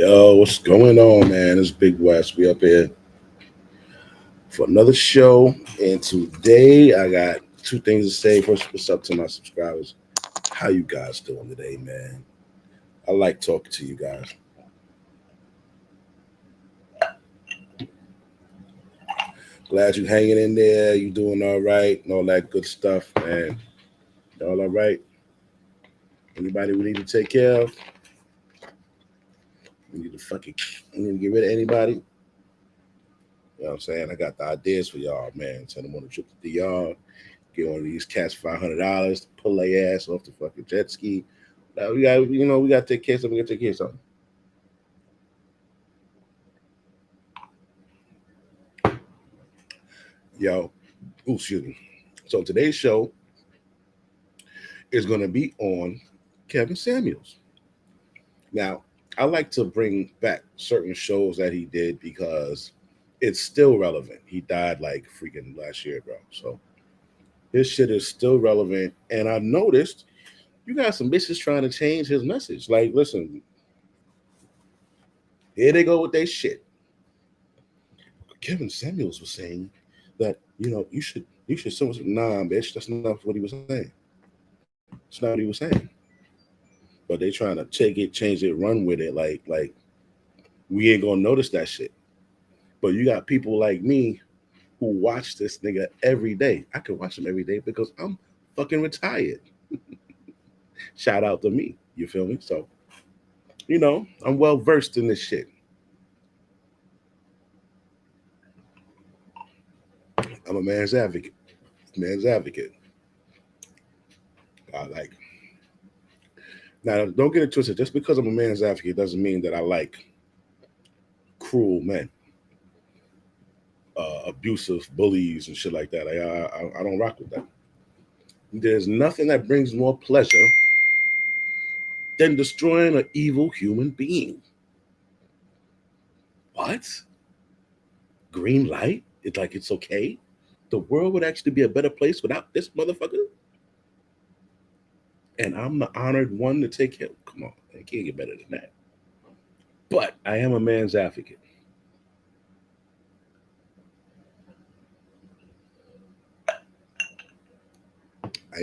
Yo, what's going on, man? It's Big West. We up here for another show. And today I got two things to say. First, what's up to my subscribers? How you guys doing today, man? I like talking to you guys. Glad you hanging in there. You doing all right and all that good stuff, man. All right. Anybody we need to take care of? We need to fucking we need to get rid of anybody. You know what I'm saying? I got the ideas for y'all, man. Send them on a trip to the yard. Get one of these cats $500 to pull their ass off the fucking jet ski. Now we got, we got to take care of something. We got to take care of something. Yo, ooh, excuse me. So today's show is going to be on Kevin Samuels. Now, I like to bring back certain shows that he did because it's still relevant. He died like freaking last year, bro. So this shit is still relevant. And I noticed you got some bitches trying to change his message. Like, listen, here they go with their shit. Kevin Samuels was saying that you should so nah, bitch. That's not what he was saying. It's not what he was saying. But they trying to take it, change it, run with it. Like we ain't gonna notice that shit. But you got people like me who watch this nigga every day. I can watch him every day because I'm fucking retired. Shout out to me. You feel me? So I'm well versed in this shit. I'm a man's advocate. Man's advocate. I like. Now, don't get it twisted. Just because I'm a man's advocate doesn't mean that I like cruel men, abusive bullies, and shit like that. I don't rock with that. There's nothing that brings more pleasure than destroying an evil human being. What? Green light? It's like it's okay? The world would actually be a better place without this motherfucker? And I'm the honored one to take him. Come on, it can't get better than that. But I am a man's advocate. I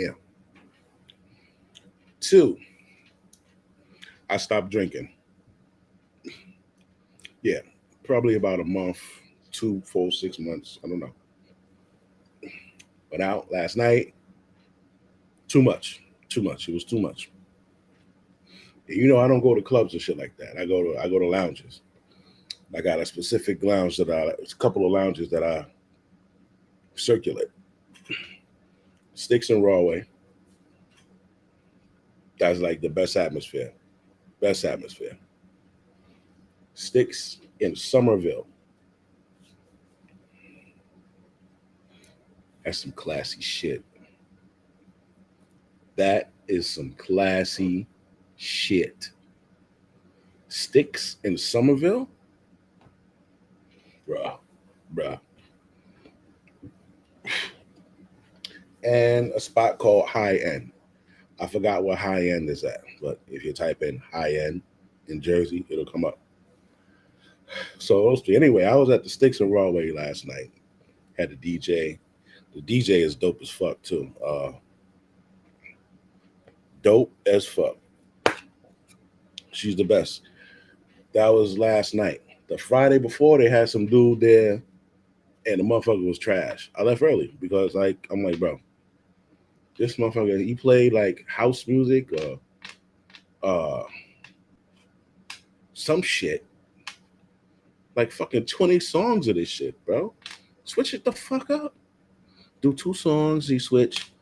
am. Two, I stopped drinking. Yeah, probably about a month, 2 full 6 months. I don't know. Went out last night. Too much. Too much. It was too much. I don't go to clubs and shit like that. I go to lounges. I got a specific lounge it's a couple of lounges that I circulate. Sticks in Rawway. That's like the best atmosphere. Best atmosphere. Sticks in Somerville. That's some classy shit. That is some classy shit. Sticks in Somerville? Bruh. Bruh. And a spot called High End. I forgot what High End is at, but if you type in High End in Jersey, it'll come up. So those three. Anyway, I was at the Sticks and Rawway last night. Had the DJ. The DJ is dope as fuck too. Dope as fuck. She's the best. That was last night. The Friday before, they had some dude there, and the motherfucker was trash. I left early because I'm like, bro, this motherfucker, he played like house music or some shit. Like fucking 20 songs of this shit, bro. Switch it the fuck up. Do 2 songs, he switch.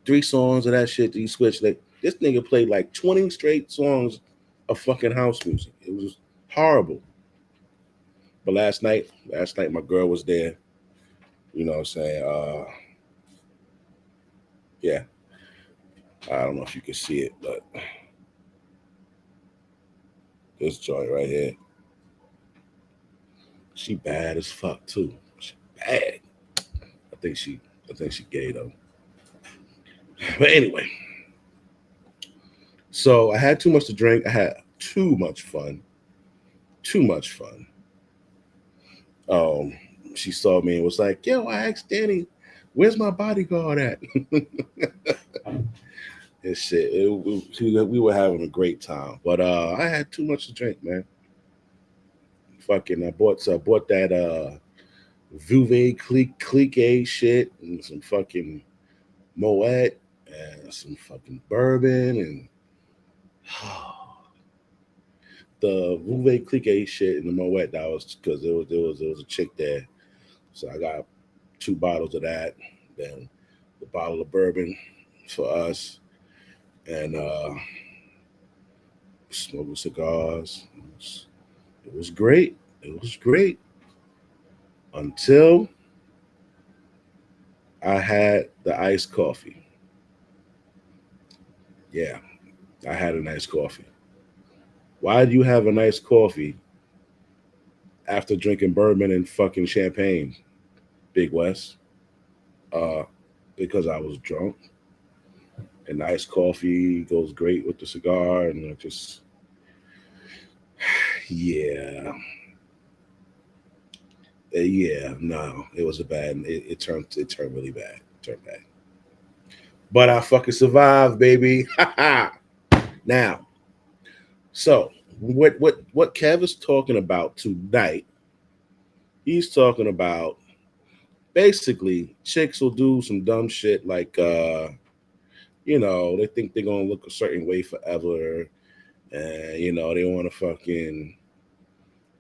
3 songs of that shit, he switch. Like this nigga played like 20 straight songs of fucking house music. It was horrible. But last night my girl was there. You know what I'm saying? Yeah. I don't know if you can see it, but this joint right here. She bad as fuck too. She bad. I think she gay though. But anyway, so I had too much to drink. I had too much fun. too much fun. Um, she saw me and was like, "Yo, I asked Danny, where's my bodyguard at?" And shit. We were having a great time, but I had too much to drink, man. Fucking, I bought that Vouvet Clique shit and some fucking Moet and some fucking bourbon and the Vouvet Clique shit and the Moet. That was because there was a chick there, so I got 2 bottles of that, then the bottle of bourbon for us, and smoking cigars. It was great. It was great until I had the iced coffee. Yeah, I had a nice coffee. Why do you have a nice coffee after drinking bourbon and fucking champagne, Big West? Uh, because I was drunk. And iced coffee goes great with the cigar, and I just, yeah, yeah, no, it was a bad. It turned really bad. It turned bad. But I fucking survived, baby. Now, so what Kev is talking about tonight? He's talking about basically chicks will do some dumb shit like they think they're gonna look a certain way forever, and they want to fucking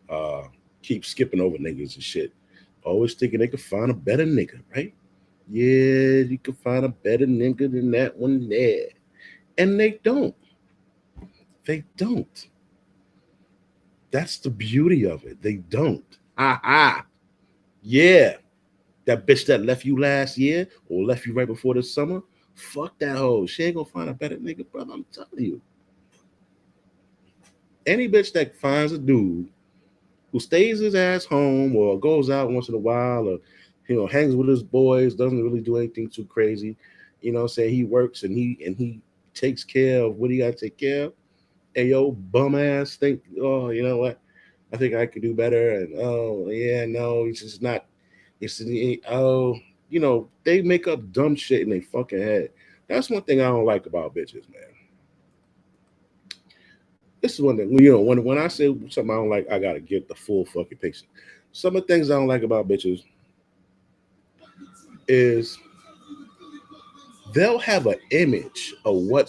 uh keep skipping over niggas and shit. Always thinking they could find a better nigga, right? Yeah, you can find a better nigga than that one there, and they don't. They don't. That's the beauty of it. They don't. Ha ha. Yeah. That bitch that left you last year or left you right before the summer, fuck that hoe. She ain't gonna find a better nigga, brother. I'm telling you. Any bitch that finds a dude who stays his ass home or goes out once in a while or hangs with his boys, doesn't really do anything too crazy, say he works and he takes care of what he gotta take care of. And yo, bum ass think, oh, you know what? I think I could do better. And oh yeah, no, he's just not. Oh, they make up dumb shit in their fucking head. That's one thing I don't like about bitches, man. This is one thing. When I say something I don't like, I gotta get the full fucking picture. Some of the things I don't like about bitches is they'll have an image of what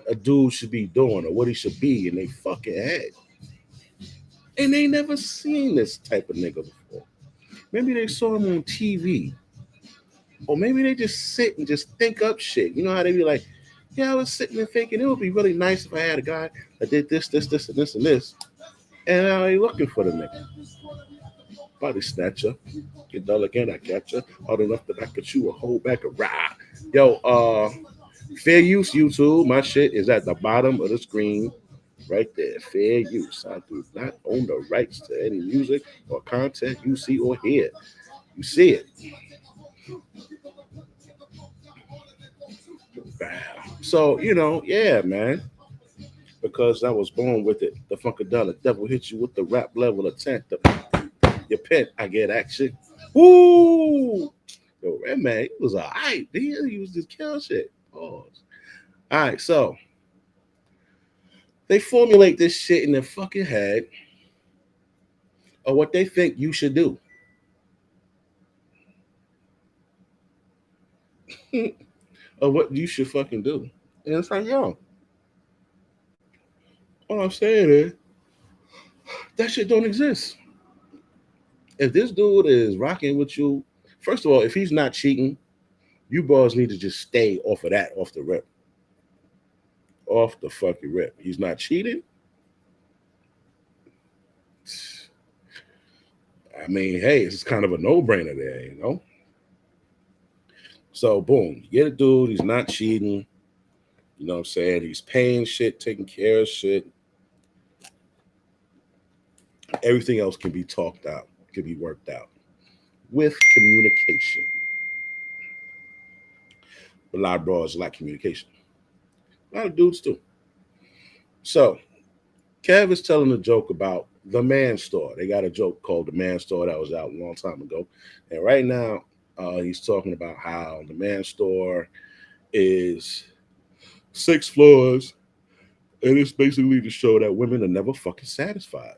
a dude should be doing or what he should be in their fucking head, and they never seen this type of nigga before. Maybe they saw him on TV, or maybe they just sit and just think up shit. You know how they be like, "Yeah, I was sitting and thinking it would be really nice if I had a guy that did this, and this," and now they looking for the nigga. Body snatcher, get dull again, I catch ya. Hard enough that I could chew a whole back of rah. Yo, fair use YouTube. My shit is at the bottom of the screen, right there. Fair use. I do not own the rights to any music or content you see or hear. You see it. So, yeah, man. Because I was born with it. The Funkadelic devil hits you with the rap level of 10. Your pen, I get action. Woo! Yo, Red Man, he was alright. He used this kill shit. Pause. All right, so they formulate this shit in their fucking head of what they think you should do. Of what you should fucking do. And it's like, yo, all I'm saying is that shit don't exist. If this dude is rocking with you, first of all, if he's not cheating, you boys need to just stay off of that, off the rip. Off the fucking rip. He's not cheating. I mean, hey, it's kind of a no-brainer there. So boom, you get a dude, he's not cheating. You know what I'm saying? He's paying shit, taking care of shit. Everything else can be talked out, can be worked out with communication. But a lot of bros lack communication. A lot of dudes too. So Kev is telling a joke about the Man Store. They got a joke called the Man Store that was out a long time ago, and right now he's talking about how the Man Store is 6 floors, and it's basically to show that women are never fucking satisfied.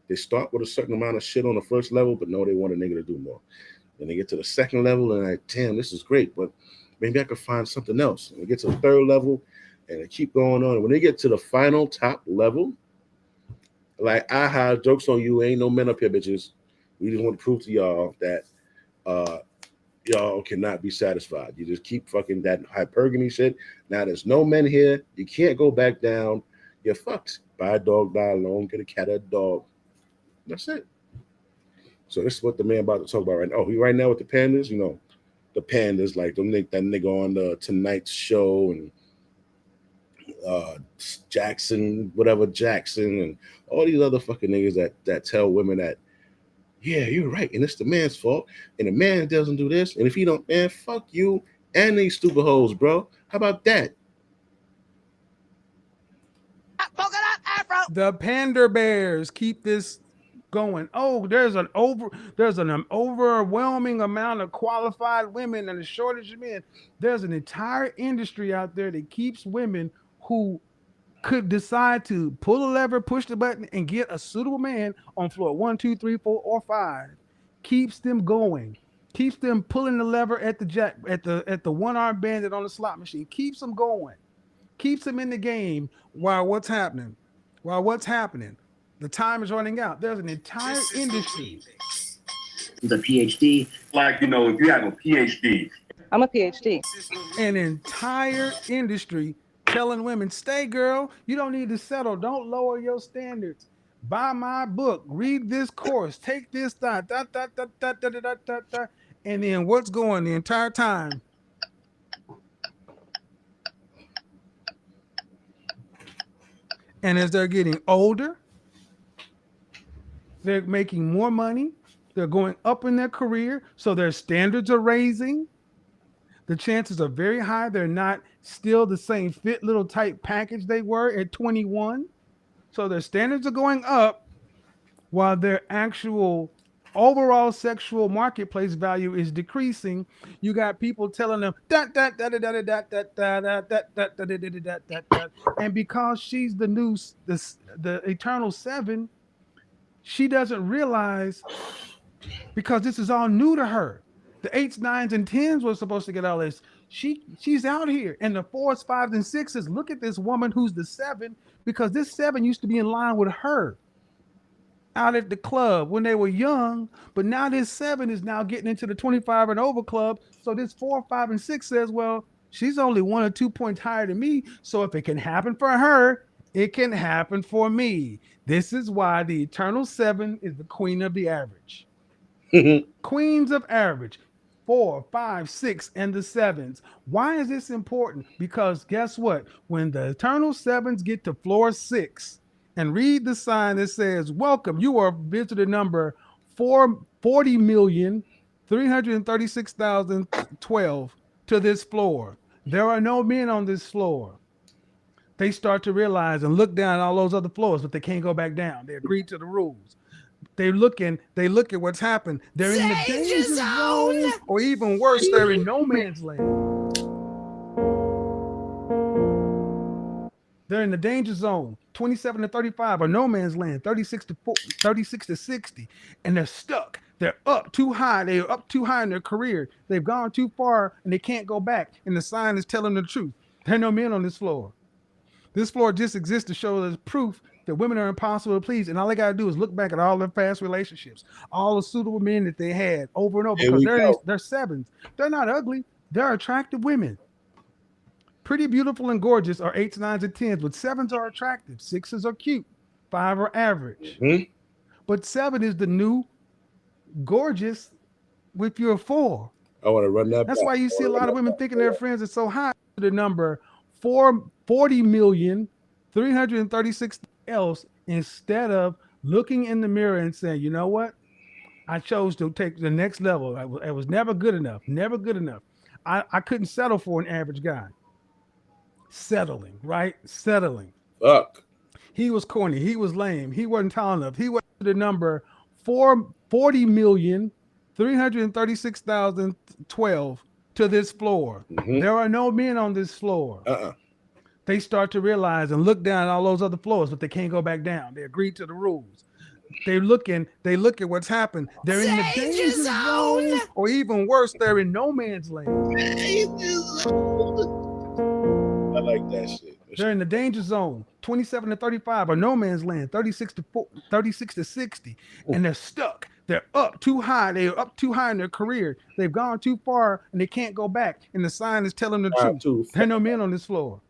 They start with a certain amount of shit on the first level, but no, they want a nigga to do more. Then they get to the second level, and like, damn, this is great, but maybe I could find something else. And they get to the third level, and they keep going on. And when they get to the final top level, like, aha, jokes on you, ain't no men up here, bitches. We just want to prove to y'all that uh y'all cannot be satisfied. You just keep fucking that hypergamy shit. Now there's no men here. You can't go back down. You're fucked. Buy a dog, die alone, get a cat or a dog. That's it. So this is what the man about to talk about right now. Oh, he right now with the pandas, the pandas, like them that nigga on the Tonight Show and uh Jackson, whatever Jackson, and all these other fucking niggas that tell women that, yeah, you're right, and it's the man's fault, and the man doesn't do this, and if he don't, man, fuck you and these stupid hoes, bro. How about that? The Panda Bears keep this going. Oh, there's an overwhelming amount of qualified women and a shortage of men. There's an entire industry out there that keeps women who could decide to pull a lever, push the button, and get a suitable man on floor 1, 2, 3, 4, or 5. Keeps them going. Keeps them pulling the lever at the one-arm bandit on the slot machine. Keeps them going. Keeps them in the game while what's happening? The time is running out. There's an entire industry. The PhD. Like, if you have a PhD. I'm a PhD. An entire industry telling women, stay, girl. You don't need to settle. Don't lower your standards. Buy my book. Read this course. Take this and then what's going the entire time? And as they're getting older, they're making more money. They're going up in their career. So their standards are raising. The chances are very high they're not still the same fit little tight package they were at 21. So their standards are going up while their actual overall sexual marketplace value is decreasing. You got people telling them and because she's the eternal 7, she doesn't realize, because this is all new to her. The 8s, 9s, and 10s were supposed to get all this. She's out here, and the 4s, 5s, and 6s look at this woman who's the 7, because this 7 used to be in line with her out at the club when they were young, but now this 7 is now getting into the 25 and over club. So this 4, 5, and 6 says, well, she's only 1 or 2 points higher than me. So if it can happen for her, it can happen for me. This is why the eternal 7 is the queen of the average. Queens of average. 4, 5, 6, and the 7s. Why is this important? Because guess what? When the eternal 7s get to floor 6 and read the sign that says, welcome, you are visitor number 40,336,012 to this floor. There are no men on this floor. They start to realize and look down at all those other floors, but they can't go back down. They agreed to the rules. They look at what's happened. They're in the danger zone, or even worse, they're in no man's land. They're in the danger zone, 27 to 35, or no man's land, 36 to 60, and they're stuck. They're up too high. They're up too high in their career. They've gone too far, and they can't go back. And the sign is telling the truth. There are no men on this floor. This floor just exists to show us proof that women are impossible to please. And all they got to do is look back at all their past relationships, all the suitable men that they had over and over, because they're 7s. They're not ugly. They're attractive women. Pretty, beautiful, and gorgeous are 8s, 9s, and 10s, but 7s are attractive. 6s are cute. 5 are average. Mm-hmm. But 7 is the new gorgeous with your 4. I want to run that. That's why you see a lot of women thinking their friends are so high. The number 40,336,000 else, instead of looking in the mirror and saying, you know what? I chose to take the next level. I was never good enough. Never good enough. I couldn't settle for an average guy. Settling, right? Settling. Fuck. He was corny. He was lame. He wasn't tall enough. He went to the number 40,336,012 to this floor. Mhm. There are no men on this floor. They start to realize and look down at all those other floors, but they can't go back down. They agreed to the rules. They look at what's happened. They're in the danger zone, or even worse, they're in no man's land. I like that shit. They're in the danger zone, 27 to 35, or no man's land, 36 to 60, and they're stuck. They're up too high. They're up too high in their career. They've gone too far, and they can't go back. And the sign is telling the truth. There are no men on this floor.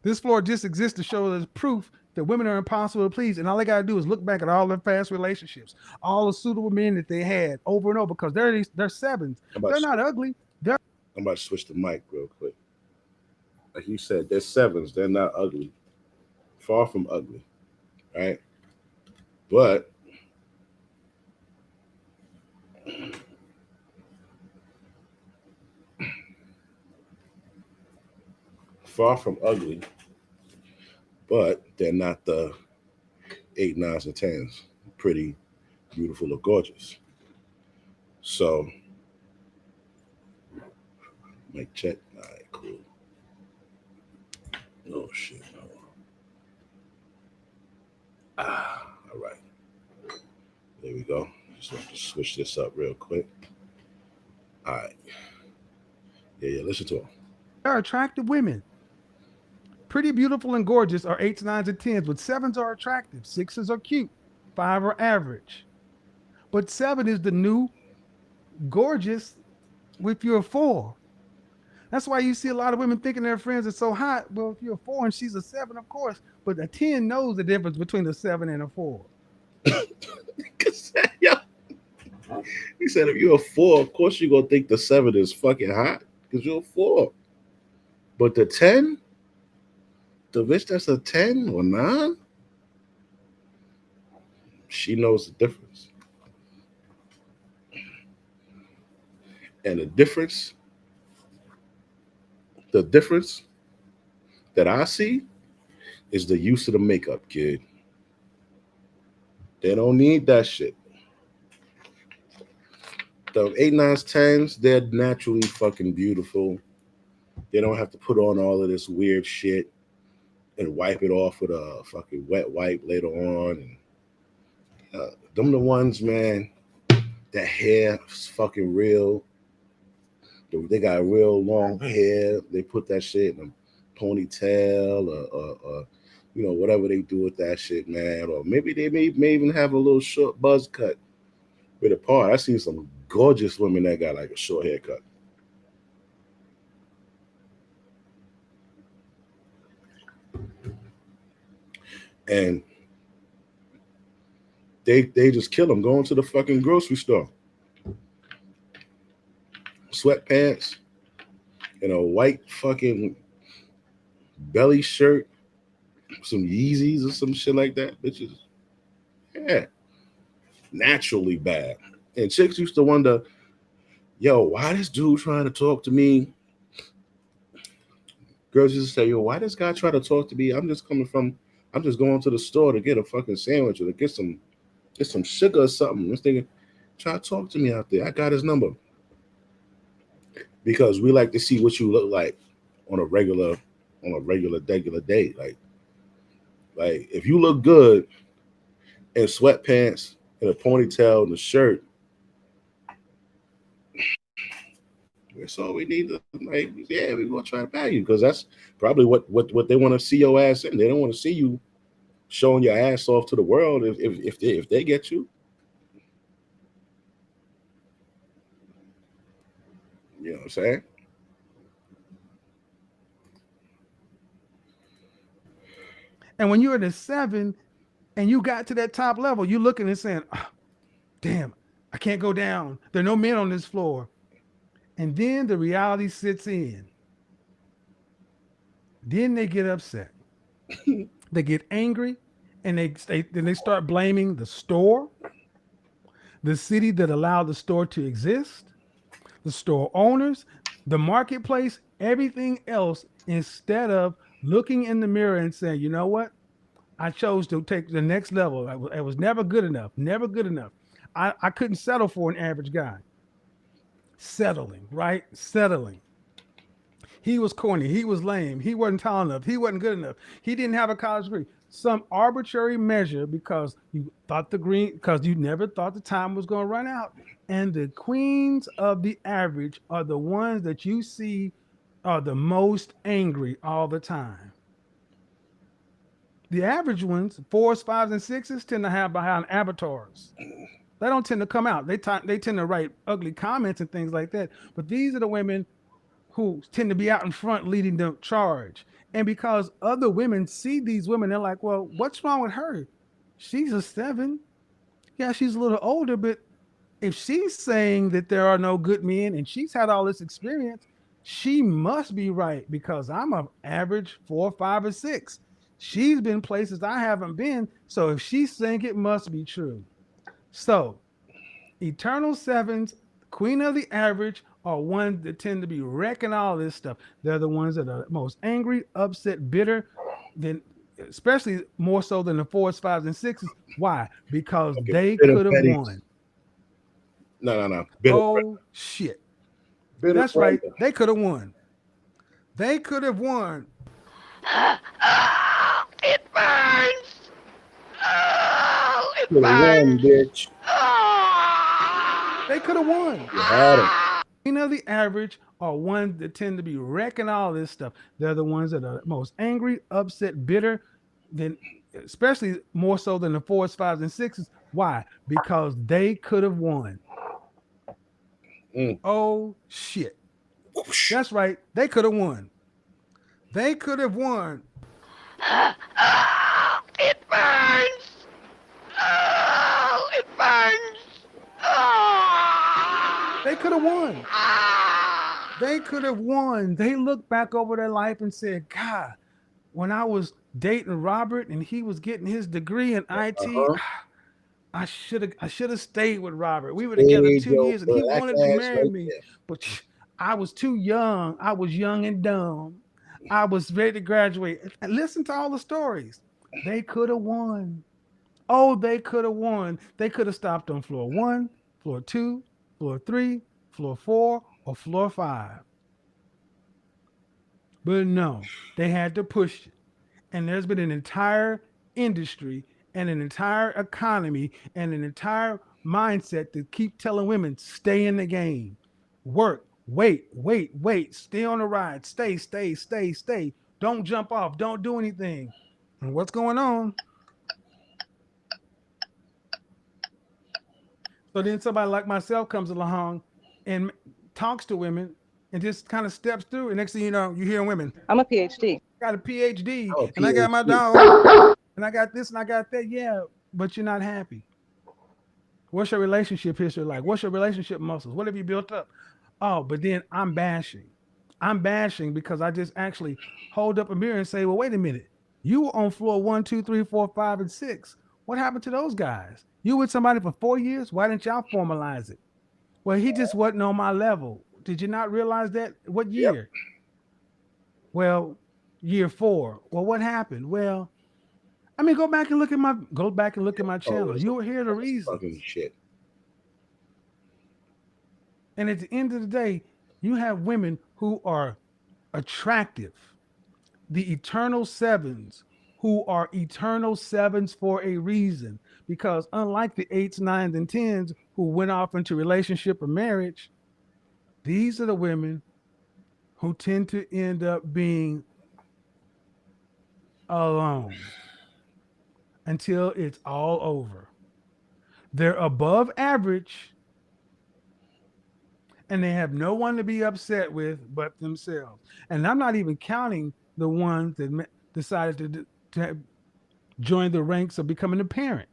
This floor just exists to show us proof that women are impossible to please. And all they got to do is look back at all their past relationships, all the suitable men that they had over and over, because they're sevens. They're not ugly. I'm about to switch the mic real quick. Like you said, they're sevens. They're not ugly. Far from ugly. Right? But far from ugly, but they're not the 8, 9s, and 10s. Pretty, beautiful, or gorgeous. So, mic check. All right, cool. Oh shit. All right. There we go. Just want to switch this up real quick. All right. Yeah, listen to them. They're attractive women. Pretty, beautiful, and gorgeous are 8s, 9s, and 10s, but 7s are attractive. 6s are cute. 5 are average. But 7 is the new gorgeous if you're a 4. That's why you see a lot of women thinking their friends are so hot. Well, if you're a 4 and she's a 7, of course, but a 10 knows the difference between a 7 and a 4. He said, if you're a 4, of course you're gonna think the 7 is fucking hot because you're a 4. But the 10, the bitch that's a 10 or 9, she knows the difference. And the difference that I see is the use of the makeup, kid. They don't need that shit. The 8, 9s, 10s, they're naturally fucking beautiful. They don't have to put on all of this weird shit and wipe it off with a fucking wet wipe later on. And them the ones, man, that hair is fucking real. They got real long hair. They put that shit in a ponytail or whatever they do with that shit, man. Or maybe they may even have a little short buzz cut with a part. I seen some gorgeous women that got like a short haircut. And they just kill them going to the fucking grocery store. Sweatpants and a white fucking belly shirt, some Yeezys or some shit like that, bitches. Yeah. Naturally bad. And chicks used to wonder, yo, why this dude trying to talk to me? Girls used to say, yo, why this guy try to talk to me? I'm just going to the store to get a fucking sandwich or to get some sugar or something. This nigga try to talk to me out there. I got his number. Because we like to see what you look like on a regular day. Like if you look good in sweatpants and a ponytail and a shirt, that's all we need to we're gonna try to buy you, because that's probably what they want to see your ass in. They don't want to see you showing your ass off to the world if they get you. You know what I'm saying? And when you're in a 7 and you got to that top level, you're looking and saying, oh, damn, I can't go down. There are no men on this floor. And then the reality sits in. Then they get upset. They get angry, and then they start blaming the store, the city that allowed the store to exist, the store owners, the marketplace, everything else, instead of looking in the mirror and saying, you know what? I chose to take the next level. It was never good enough. Never good enough. I couldn't settle for an average guy. Settling, right? Settling. He was corny. He was lame. He wasn't tall enough. He wasn't good enough. He didn't have a college degree. Some arbitrary measure because you thought because you never thought the time was going to run out. And the queens of the average are the ones that you see are the most angry all the time. The average ones, 4s, 5s, and 6s, tend to have behind avatars. They don't tend to come out. They tend to write ugly comments and things like that. But these are the women who tend to be out in front leading the charge. And because other women see these women, they're like, well, what's wrong with her? She's a 7. Yeah, she's a little older, but if she's saying that there are no good men and she's had all this experience, she must be right because I'm an average 4, 5, or 6. She's been places I haven't been. So if she's saying it must be true. So eternal 7s, queen of the average, are ones that tend to be wrecking all this stuff. They're the ones that are most angry, upset, bitter, especially more so than the 4s, 5s, and 6s. Why? Because they could have won. No. Oh, shit. That's right. They could have won. They could have won. It burns. Oh, it Won, burns. bitch. They could have won. You had 'em. You know, the average are ones that tend to be wrecking all this stuff. They're the ones that are most angry, upset, bitter, especially more so than the 4s, 5s, and 6s. Why? Because they could have won. Oh, shit. That's right. They could have won. They could have won. It burns. Oh, it burns. Oh. They could have won. They could have won. They looked back over their life and said, God, when I was dating Robert and he was getting his degree in IT, I should have stayed with Robert. We were together 2 years and he wanted to marry me. But I was too young. I was young and dumb. I was ready to graduate. And listen to all the stories. They could have won. Oh, they could have won. They could have stopped on floor 1, floor 2, floor 3, floor 4, or floor 5. But no, they had to push it. And there's been an entire industry and an entire economy and an entire mindset to keep telling women, stay in the game, work, wait, stay on the ride, stay. Don't jump off, don't do anything. And what's going on? So then somebody like myself comes along and talks to women and just kind of steps through. And next thing you know, you hear women. I'm a PhD. Got a PhD, and I got my dog, and I got this and I got that. Yeah, but you're not happy. What's your relationship history like? What's your relationship muscles? What have you built up? Oh, but then I'm bashing. I'm bashing because I just actually hold up a mirror and say, well, wait a minute. You were on floor 1, 2, 3, 4, 5, and 6. What happened to those guys? You with somebody for 4 years? Why didn't y'all formalize it? Well, he just wasn't on my level. Did you not realize that? What year? Yep. Well, year 4. Well, what happened? Well, I mean, go back and look at my channel. You were here the reason. Fucking shit. And at the end of the day, you have women who are attractive, the eternal 7s, who are eternal 7s for a reason. Because unlike the 8s, 9s, and 10s who went off into relationship or marriage, these are the women who tend to end up being alone until it's all over. They're above average and they have no one to be upset with but themselves. And I'm not even counting the ones that decided to join the ranks of becoming a parent.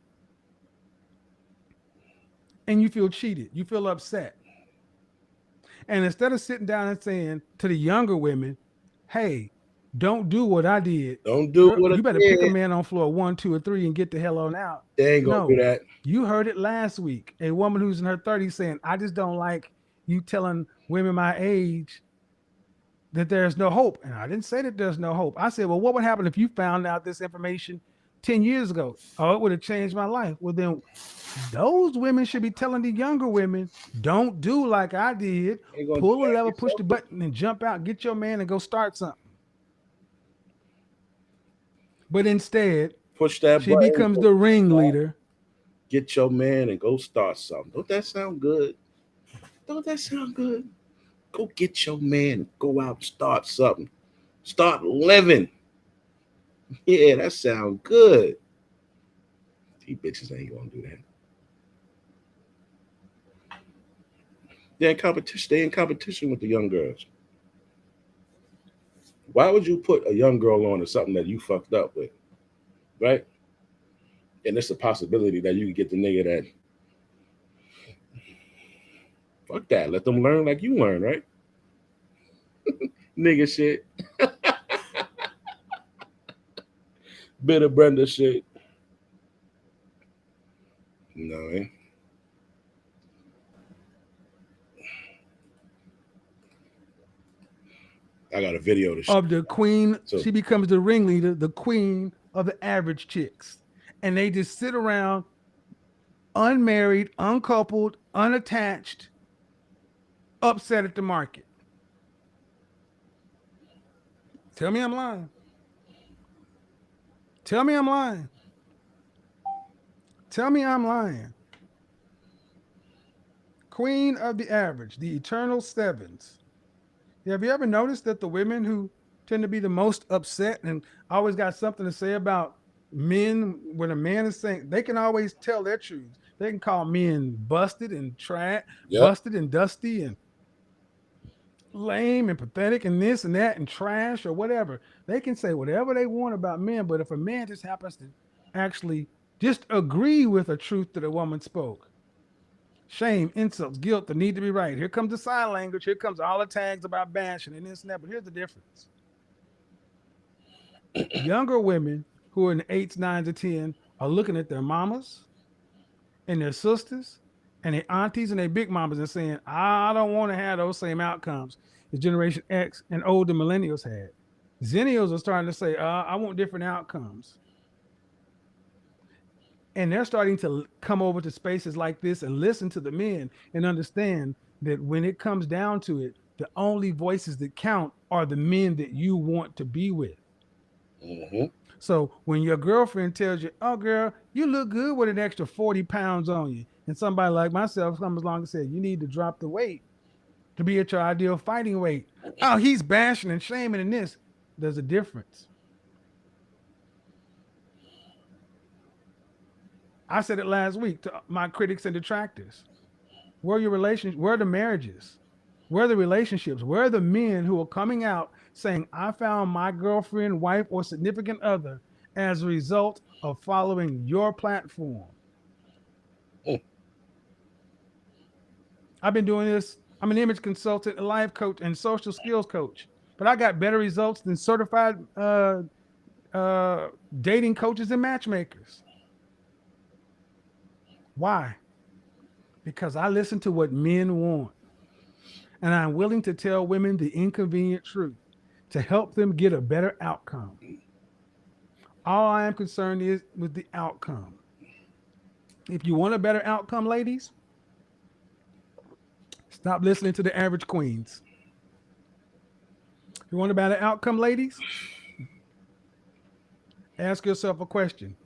And you feel cheated. You feel upset. And instead of sitting down and saying to the younger women, hey, don't do what I did. Don't do what I did. You better pick a man on floor 1, 2, or 3 and get the hell on out. They ain't gonna do that. You heard it last week. A woman who's in her 30s saying, I just don't like you telling women my age that there's no hope. And I didn't say that there's no hope. I said, well, what would happen if you found out this information 10 years ago. Oh, it would have changed my life. Well, then those women should be telling the younger women, don't do like I did. Ain't gonna Pull do a that lever, push yourself. the button, and jump out. Get your man and go start something. But instead, Push that she button. becomes the ringleader. Get your man and go start something. Don't that sound good? Don't that sound good? Go get your man and go out and start something. Start living. Yeah, that sounds good. These bitches ain't gonna do that. They're in competition. Stay in competition with the young girls. Why would you put a young girl on to something that you fucked up with? Right? And it's a possibility that you can get the nigga that. Fuck that. Let them learn like you learn, right? Nigga shit. Bit of Brenda shit. No, eh? I got a video to show. Of the queen, So- she becomes the ringleader, the queen of the average chicks. And they just sit around unmarried, uncoupled, unattached, upset at the market. Tell me I'm lying. Tell me I'm lying. Tell me I'm lying. Queen of the average, the eternal sevens. Have you ever noticed that the women who tend to be the most upset and always got something to say about men, when a man is saying, they can always tell their truth. They can call men busted and busted and dusty and lame and pathetic and this and that and trash or whatever. They can say whatever they want about men, but if a man just happens to actually just agree with a truth that a woman spoke, shame, insults, guilt, the need to be right. Here comes the sign language. Here comes all the tags about bashing and this and that. But here's the difference. Younger women who are in the 8s, 9s, or 10 are looking at their mamas and their sisters and their aunties and their big mamas and saying, I don't want to have those same outcomes as Generation X and older millennials had. Zennials are starting to say, I want different outcomes. And they're starting to come over to spaces like this and listen to the men and understand that when it comes down to it, the only voices that count are the men that you want to be with. Mm-hmm. So when your girlfriend tells you, oh, girl, you look good with an extra 40 pounds on you, and somebody like myself comes along and says, you need to drop the weight to be at your ideal fighting weight. Oh, he's bashing and shaming in this. There's a difference. I said it last week to my critics and detractors. Where are your relations? Where are the marriages? Where are the relationships? Where are the men who are coming out saying, I found my girlfriend, wife, or significant other as a result of following your platform? I've been doing this. I'm an image consultant, a life coach, and social skills coach. But I got better results than certified dating coaches and matchmakers. Why? Because I listen to what men want. And I'm willing to tell women the inconvenient truth to help them get a better outcome. All I am concerned is with the outcome. If you want a better outcome, ladies, stop listening to the average queens. You want a better outcome, ladies? Ask yourself a question.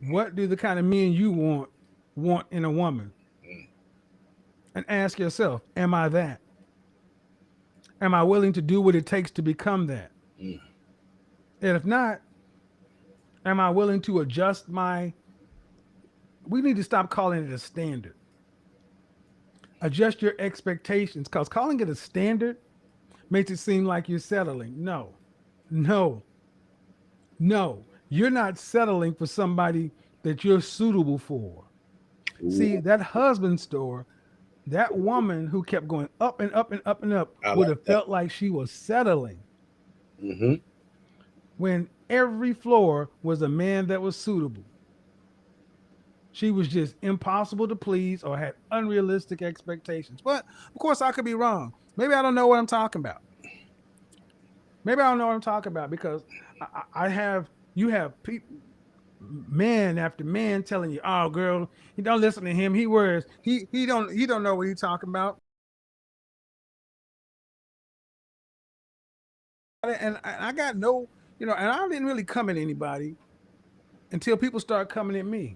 What do the kind of men you want in a woman? And ask yourself, am I that? Am I willing to do what it takes to become that? And if not, am I willing to adjust we need to stop calling it a standard. Adjust your expectations, because calling it a standard makes it seem like you're settling. No. You're not settling for somebody that you're suitable for. Ooh. See, that husband store, that woman who kept going up and up and up and up would have felt like she was settling. Mm-hmm. When every floor was a man that was suitable. She was just impossible to please or had unrealistic expectations. But of course, I could be wrong. Maybe I don't know what I'm talking about. Because I have you have man after man telling you, "Oh, girl, you don't listen to him. He wears he don't know what he's talking about." And I got no, and I didn't really come at anybody until people start coming at me.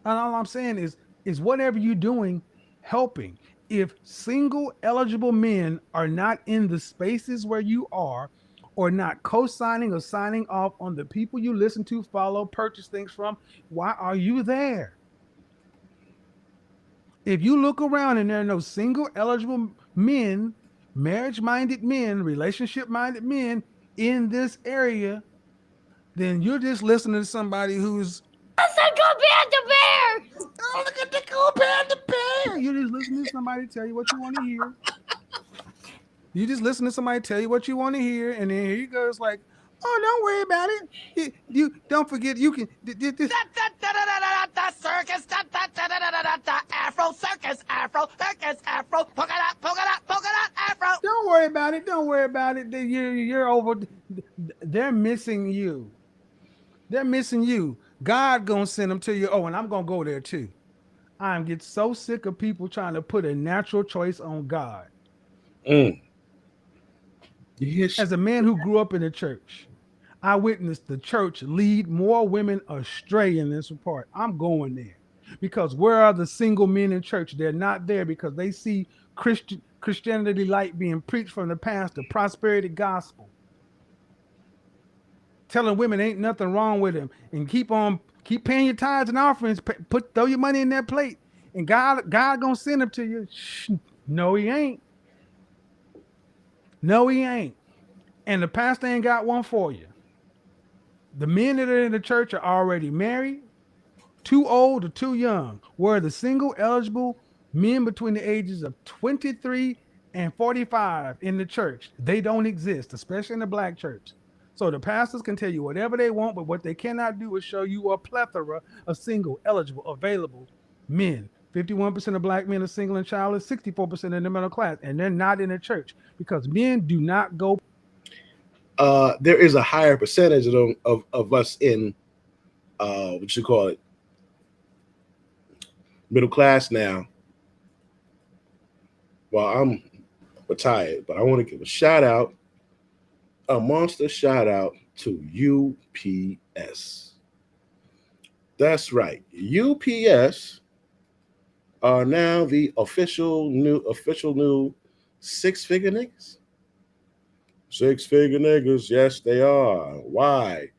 And all I'm saying is whatever you're doing, helping. If single eligible men are not in the spaces where you are, or not co-signing or signing off on the people you listen to, follow, purchase things from, why are you there? If you look around and there are no single eligible men, marriage-minded men, relationship-minded men in this area, then you're just listening to somebody who's oh, look at the cool panda bear. You just listen to somebody tell you what you want to hear. You just listen to somebody tell you what you want to hear, and then here you go. It's like, oh, don't worry about it. You don't forget. You can. Circus, Afro circus, Afro circus, Afro polka dot, Afro. Don't worry about it. Don't worry about it. You're over. They're missing you. They're missing you. God gonna send them to you. Oh, and I'm gonna go there too. I'm get so sick of people trying to put a natural choice on God. Yes. As a man who grew up in the church, I witnessed the church lead more women astray in this report. I'm going there because where are the single men in church? They're not there because they see Christianity light being preached from the past, the prosperity gospel, telling women ain't nothing wrong with them, and keep paying your tithes and offerings. Throw your money in that plate, and God gonna send them to you. No, he ain't. No, he ain't. And the pastor ain't got one for you. The men that are in the church are already married, too old or too young. Where the single eligible men between the ages of 23 and 45 in the church, they don't exist, especially in the black church. So the pastors can tell you whatever they want, but what they cannot do is show you a plethora of single, eligible, available men. 51% of black men are single and childless, 64% in the middle class, and they're not in the church because men do not go. There is a higher percentage of us in what you call it, middle class now. Well, I'm retired, but I want to give a monster shout out to UPS. That's right. UPS are now the official new six-figure niggas. Six-figure niggas, yes, they are. Why?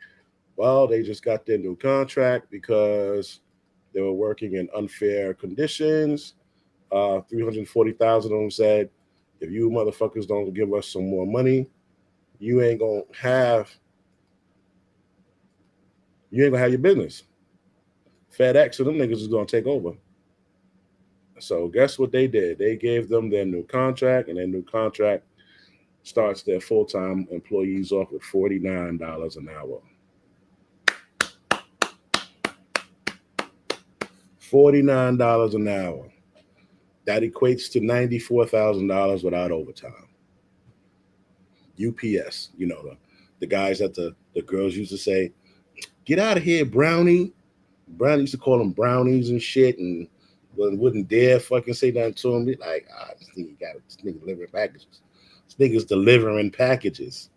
Well, they just got their new contract because they were working in unfair conditions. 340,000 of them said, if you motherfuckers don't give us some more money, you ain't gonna have your business. FedEx and them niggas is gonna take over. So guess what they did? They gave them their new contract, and their new contract starts their full-time employees off with $49 an hour. $49 an hour. That equates to $94,000 without overtime. UPS, the guys that the girls used to say, "Get out of here, Brownie." Brownie used to call them brownies and shit, and wouldn't dare fucking say nothing to them. Be like, this nigga delivering packages. This nigga's delivering packages.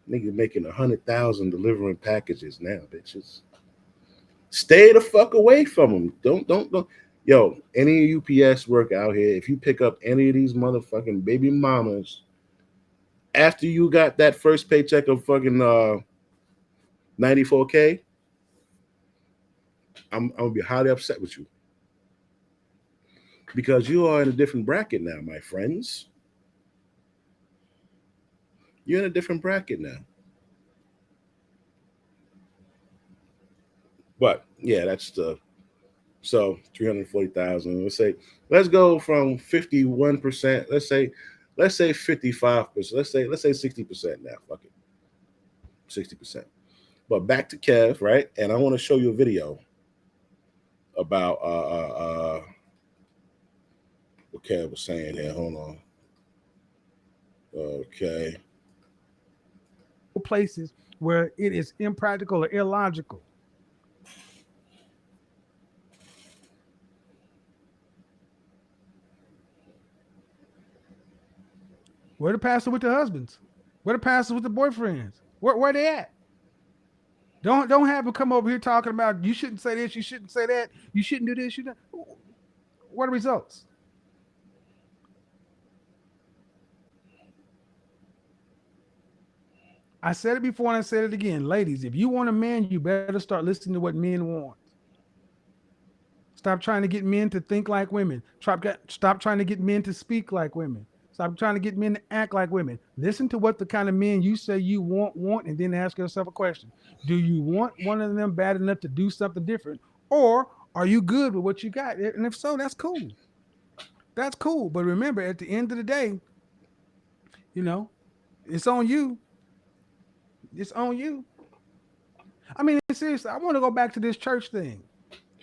Nigga making 100,000 delivering packages now, bitches. Stay the fuck away from them. Don't. Yo, any UPS work out here, if you pick up any of these motherfucking baby mamas after you got that first paycheck of fucking $94K, I'm gonna be highly upset with you. Because you are in a different bracket now, my friends. You're in a different bracket now. But yeah, that's so 340,000. Let's go from 51%. Let's say 55%. Let's say 60% now. Fuck it. 60%. But back to Kev, right? And I want to show you a video about what Kev was saying here. Hold on. Okay. places where it is impractical or illogical. Where the pastor with the husbands? Where the pastors with the boyfriends? Where they at? Don't have them come over here talking about you shouldn't say this, you shouldn't say that, you shouldn't do this, you don't. What are the results? I said it before and I said it again. Ladies, if you want a man, you better start listening to what men want. Stop trying to get men to think like women. Stop trying to get men to speak like women. Stop trying to get men to act like women. Listen to what the kind of men you say you want, and then ask yourself a question. Do you want one of them bad enough to do something different? Or are you good with what you got? And if so, that's cool. That's cool. But remember, at the end of the day, you know, it's on you. It's on you. I mean, seriously, I want to go back to this church thing.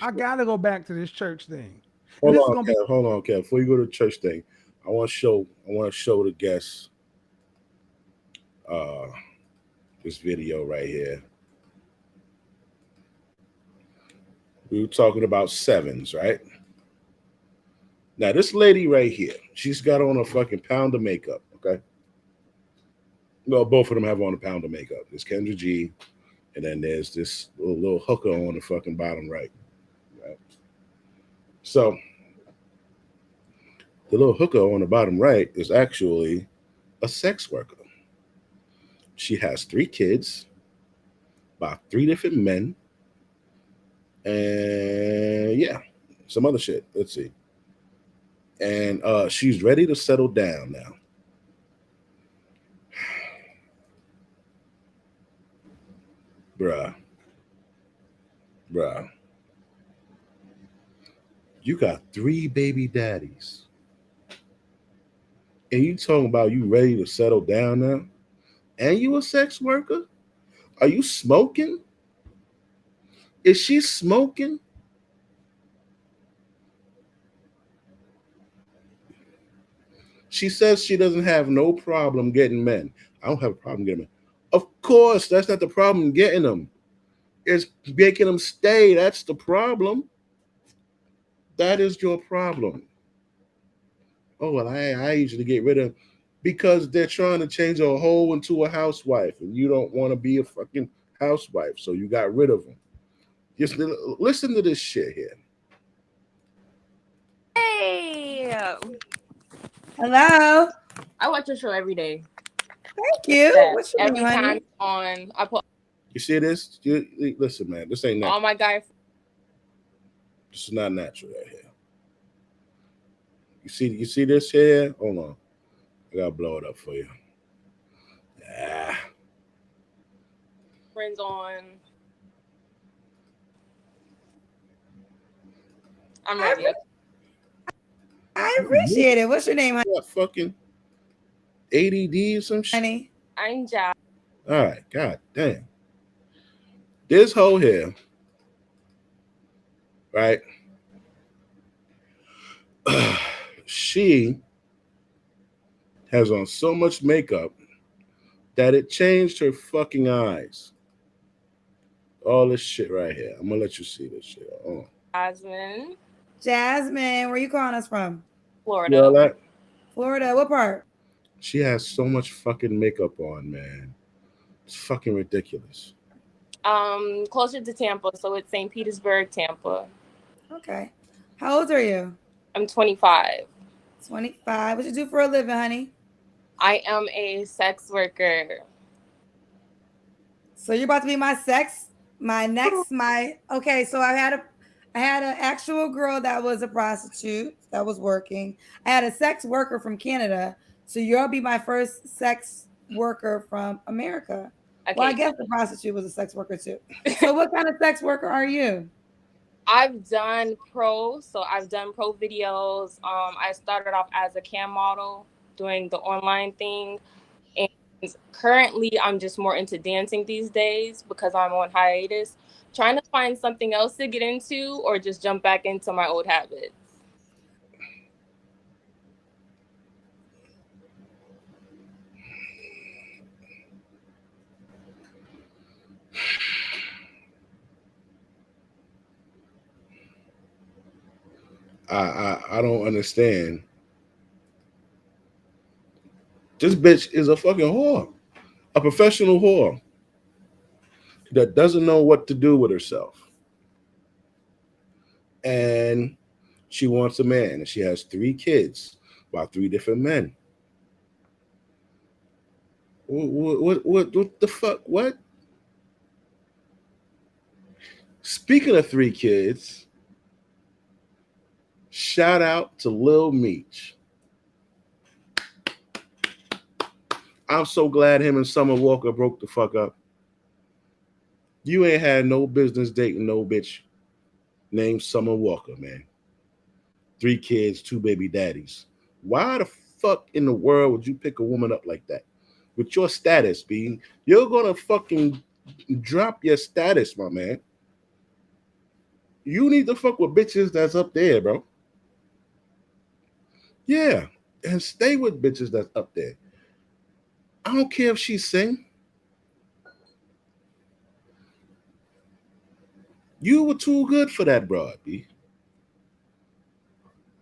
I gotta go back to this church thing. And Hold this is on, gonna be Kev. Hold on, Kev. Before you go to the church thing, I want to show the guests uh this video right here. We were talking about sevens, right? Now, this lady right here, she's got on a fucking pound of makeup, okay? Well, both of them have on a pound of makeup. There's Kendra G, and then there's this little hooker on the fucking bottom right. So the little hooker on the bottom right is actually a sex worker. She has 3 kids by 3 different men, and yeah, some other shit. Let's see. And she's ready to settle down now. Bruh. You got 3 baby daddies. And you talking about you ready to settle down now? And you a sex worker? Are you smoking? Is she smoking? She says she doesn't have no problem getting men. I don't have a problem getting men. Of course, that's not the problem getting them. It's making them stay. That's the problem. That is your problem. Oh, well, I usually get rid of, because they're trying to change a hoe into a housewife, and you don't want to be a fucking housewife, so you got rid of them. Just listen to this shit here. Hey, Hello. I watch your show every day. Thank you. That What's your every name, time honey? on, I put You see this? Listen, man, this ain't natural. all my guys. This is not natural right here. You see this here? Hold on. I gotta blow it up for you. Friends on. I'm ready. I appreciate it. What's your name, You got fucking ADD or some shit? honey? I'm Jack. All right, god damn. This hoe here, right? She has on so much makeup that it changed her fucking eyes. All this shit right here. I'm gonna let you see this shit. Oh. Jasmine, Jasmine. Where you calling us from? Florida. You all that? Florida. What part? She has so much fucking makeup on, man. It's fucking ridiculous. Closer to Tampa, so it's St. Petersburg, Tampa. Okay. How old are you? I'm 25. 25. What you do for a living, honey? I am a sex worker. So you're about to be my okay, so I had an actual girl that was a prostitute that was working. I had a sex worker from Canada. So you'll be my first sex worker from America. Okay. Well, I guess the prostitute was a sex worker too. So what kind of sex worker are you? I've done pro, so I've done pro videos. I started off as a cam model doing the online thing. And currently I'm just more into dancing these days because I'm on hiatus, trying to find something else to get into or just jump back into my old habits. I don't understand. This bitch is a fucking whore, a professional whore that doesn't know what to do with herself. And she wants a man, and she has 3 kids by 3 different men. What the fuck? What? Speaking of 3 kids, shout out to Lil Meech. I'm so glad him and Summer Walker broke the fuck up. You ain't had no business dating no bitch named Summer Walker, man. 3 kids, 2 baby daddies. Why the fuck in the world would you pick a woman up like that? With your status, B, you're gonna fucking drop your status, my man. You need to fuck with bitches that's up there, bro. Yeah, and stay with bitches that's up there. I don't care if she sing. You were too good for that broad, B.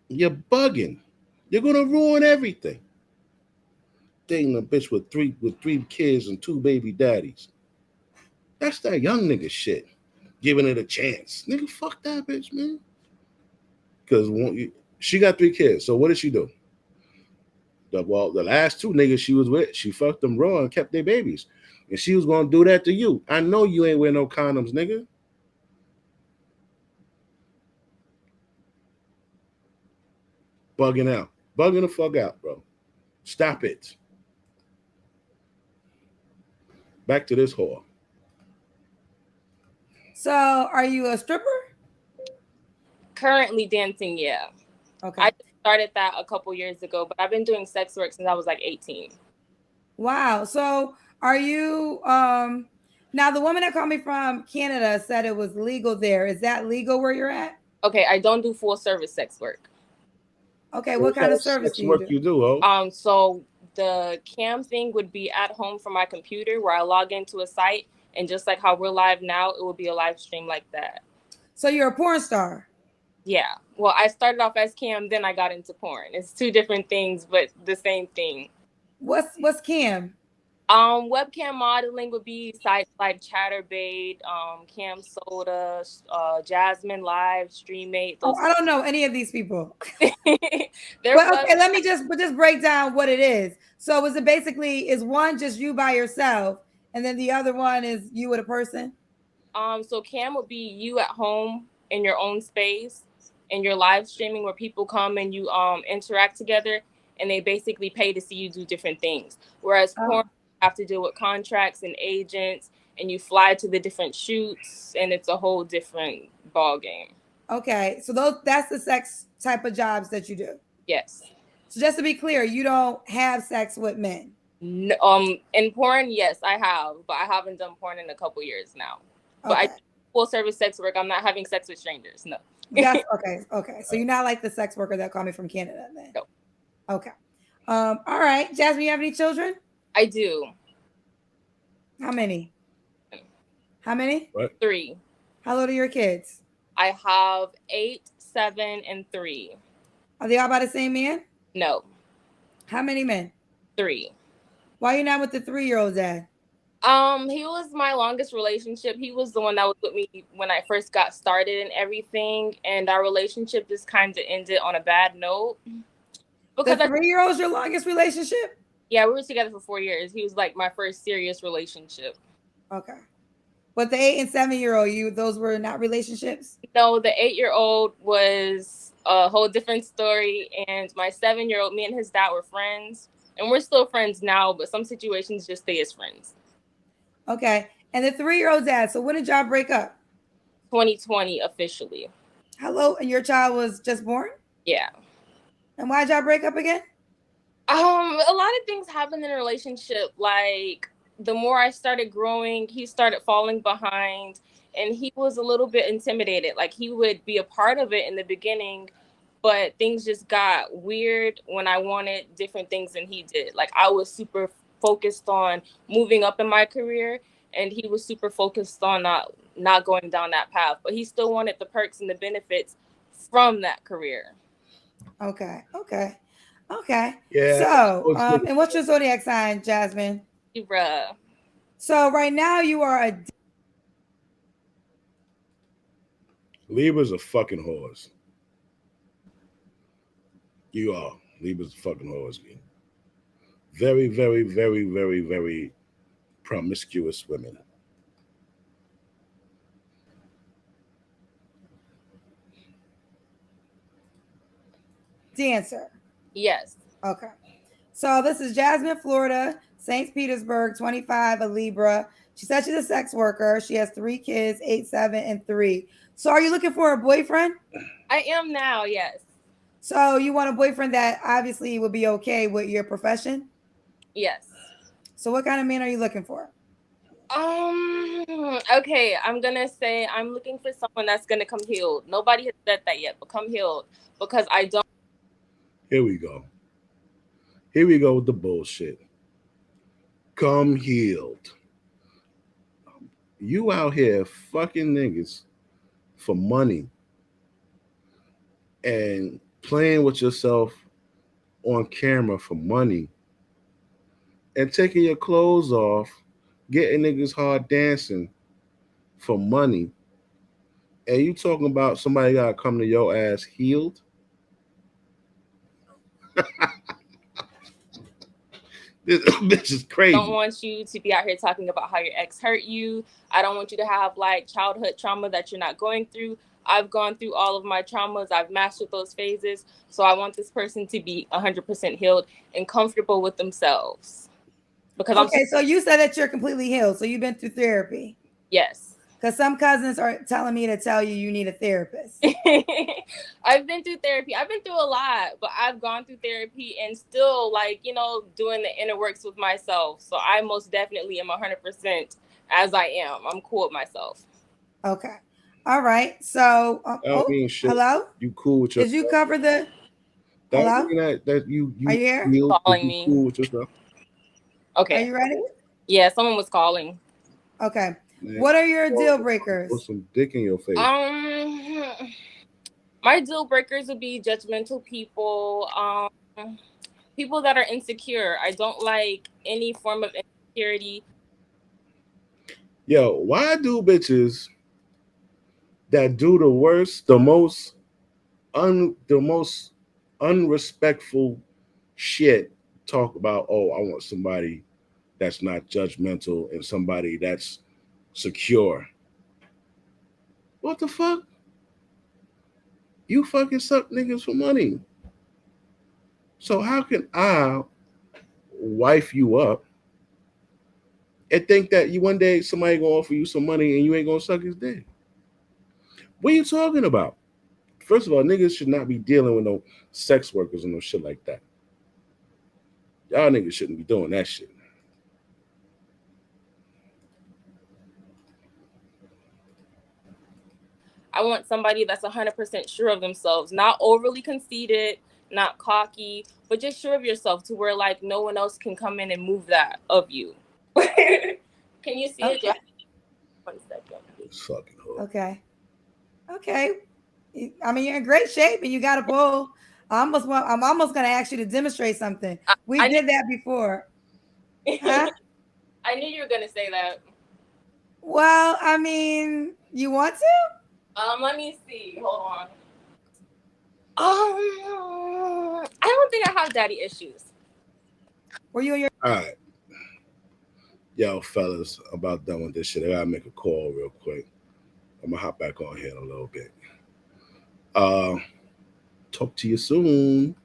You're bugging. You're gonna ruin everything. Dating a bitch with three kids and 2 baby daddies. That's that young nigga shit. Giving it a chance. Nigga, fuck that bitch, man. Because she got 3 kids. So what did she do? The last 2 niggas she was with, she fucked them raw and kept their babies. And she was gonna do that to you. I know you ain't wear no condoms, nigga. Bugging out. Bugging the fuck out, bro. Stop it. Back to this whore. So, are you a stripper? Currently dancing, yeah. Okay. I started that a couple years ago, but I've been doing sex work since I was like 18. Wow. So, are you now the woman that called me from Canada said it was legal there. Is that legal where you're at? Okay, I don't do full service sex work. Okay, what kind of service sex do you work do? you do, oh? So the cam thing would be at home from my computer where I log into a site, and just like how we're live now, it would be a live stream like that. So you're a porn star? Yeah. Well, I started off as cam, then I got into porn. It's 2 different things, but the same thing. What's cam? Webcam modeling would be sites like Chatterbait, Cam Soda, Jasmine Live, Streammate. Oh, I don't know any of these people. They're Well, okay, let me just break down what it is. So is it basically, is one just you by yourself, and then the other one is you with a person? So cam would be you at home in your own space, and you're live streaming where people come and you interact together, and they basically pay to see you do different things. Whereas porn, you have to deal with contracts and agents, and you fly to the different shoots, and it's a whole different ball game. Okay, so that's the sex type of jobs that you do. Yes. So just to be clear, you don't have sex with men. No, in porn, yes, I have, but I haven't done porn in a couple years now. But I do full service sex work. I'm not having sex with strangers. No. That's okay. Okay. So you're not like the sex worker that called me from Canada then? No. Okay. All right. Jasmine, you have any children? I do. How many? How many? What? 3. How old are your kids? I have 8, 7, and 3. Are they all by the same man? No. How many men? 3. Why are you not with the 3-year-old dad? He was my longest relationship. He was the one that was with me when I first got started and everything. And our relationship just kind of ended on a bad note. Because the 3-year-old's your longest relationship? Yeah, we were together for 4 years. He was like my first serious relationship. Okay. But the 8 and 7-year-old, those were not relationships? No, the 8-year-old was a whole different story. And my 7-year-old, me and his dad were friends. And we're still friends now, but some situations just stay as friends. Okay. And the 3-year-old dad, so when did y'all break up? 2020 officially. Hello, and your child was just born? Yeah. And why'd y'all break up again? A lot of things happened in a relationship. Like the more I started growing, he started falling behind, and he was a little bit intimidated. Like he would be a part of it in the beginning, but things just got weird when I wanted different things than he did. Like I was super focused on moving up in my career, and he was super focused on not going down that path. But he still wanted the perks and the benefits from that career. Okay. Yeah. So, and what's your zodiac sign, Jasmine? Libra. So right now you are a Libra's a fucking horse. You are. Libra's a fucking horse, man. Very, very, very, very, very promiscuous women. dancer. Yes. Okay. So this is Jasmine, Florida, St. Petersburg, 25, a Libra. She said she's a sex worker. She has 3 kids, 8, 7, and 3. So are you looking for a boyfriend? I am now, yes. So you want a boyfriend that obviously will be okay with your profession? Yes. So what kind of man are you looking for? Okay, I'm gonna say I'm looking for someone that's gonna come healed. Nobody has said that yet, but come healed, because I don't. Here we go. Here we go with the bullshit. Come healed. You out here fucking niggas for money and playing with yourself on camera for money and taking your clothes off, getting niggas hard dancing for money. And you talking about somebody gotta come to your ass healed? This bitch is crazy. I don't want you to be out here talking about how your ex hurt you. I don't want you to have like childhood trauma that you're not going through. I've gone through all of my traumas. I've mastered those phases. So I want this person to be 100% healed and comfortable with themselves. Because okay, so you said that you're completely healed. So you've been through therapy. Yes. Because some cousins are telling me to tell you need a therapist. I've been through therapy. I've been through a lot, but I've gone through therapy and still, like, you know, doing the inner works with myself. So I most definitely am 100% as I am. I'm cool with myself. Okay. All right. So, I don't mean shit. Hello? You cool with yourself? Did you cover the? That Hello? mean that you are you here? healed, Calling you me. cool with yourself? Okay. Are you ready? Yeah, someone was calling. Okay. Man, What are your deal breakers? put some dick in your face. My deal breakers would be judgmental people, people that are insecure. I don't like any form of insecurity. Yo, why do bitches that do the worst, the most unrespectful shit talk about, oh, I want somebody that's not judgmental and somebody that's secure? What the fuck? You fucking suck niggas for money. So how can I wife you up and think that you one day somebody gonna offer you some money and you ain't gonna suck his dick? What are you talking about? First of all, niggas should not be dealing with no sex workers and no shit like that. Y'all niggas shouldn't be doing that shit. I want somebody that's 100% sure of themselves, not overly conceited, not cocky, but just sure of yourself to where like no one else can come in and move that of you. Can you see it? Okay. 1 second. It's fucking hard. Okay. I mean, you're in great shape and you got a pole. I'm almost going to ask you to demonstrate something. We did that before. Huh? I knew you were going to say that. Well, I mean, you want to? Let me see. Hold on. I don't think I have daddy issues. Were you in your? All right. Yo, fellas, I'm about done with this shit. I gotta make a call real quick. I'm gonna hop back on here in a little bit. Talk to you soon.